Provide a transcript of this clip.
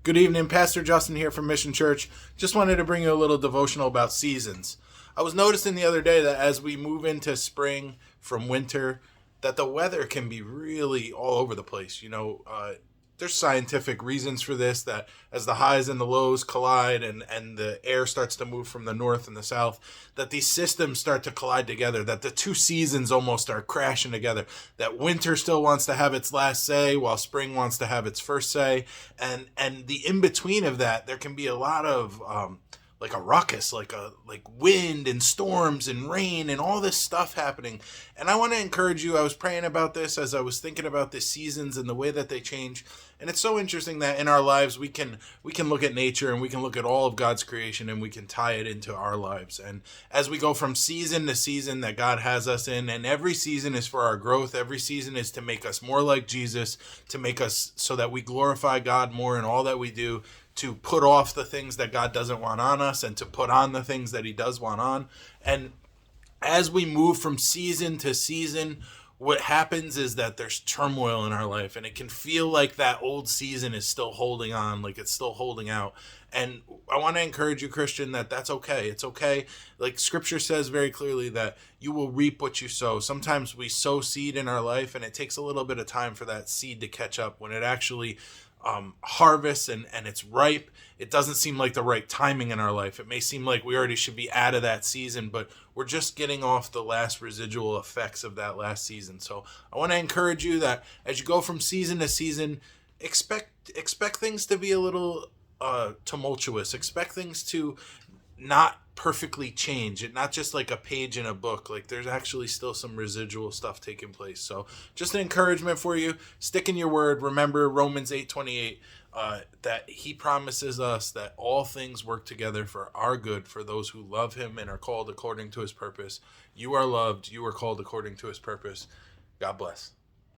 Good evening, Pastor Justin here from Mission Church. Just wanted to bring you a little devotional about seasons. I was noticing the other day that as we move into spring from winter, that the weather can be really all over the place. There's scientific reasons for this, that as the highs and the lows collide and the air starts to move from the north and the south, that these systems start to collide together, that the two seasons almost are crashing together, that winter still wants to have its last say while spring wants to have its first say. And the in-between of that, there can be a lot of like a ruckus, like wind and storms and rain and all this stuff happening. And I want to encourage you. I was praying about this as I was thinking about the seasons and the way that they change. And it's so interesting that in our lives we can look at nature and we can look at all of God's creation and we can tie it into our lives. And as we go from season to season that God has us in, and every season is for our growth, every season is to make us more like Jesus, to make us so that we glorify God more in all that we do, to put off the things that God doesn't want on us and to put on the things that he does want on. And as we move from season to season, what happens is that there's turmoil in our life, and it can feel like that old season is still holding on, like it's still holding out. And I want to encourage you, Christian, that that's okay. It's okay. Like Scripture says very clearly that you will reap what you sow. Sometimes we sow seed in our life, and it takes a little bit of time for that seed to catch up. When it actually harvests and it's ripe, it doesn't seem like the right timing in our life. It may seem like we already should be out of that season, but we're just getting off the last residual effects of that last season. So I want to encourage you that as you go from season to season, expect things to be a little tumultuous. Expect things to not perfectly change it, not just like a page in a book. Like there's actually still some residual stuff taking place. So just an encouragement for you. Stick in your word. Remember Romans 8:28, that he promises us that all things work together for our good, for those who love him and are called according to his purpose. You are loved. You are called according to his purpose. God bless.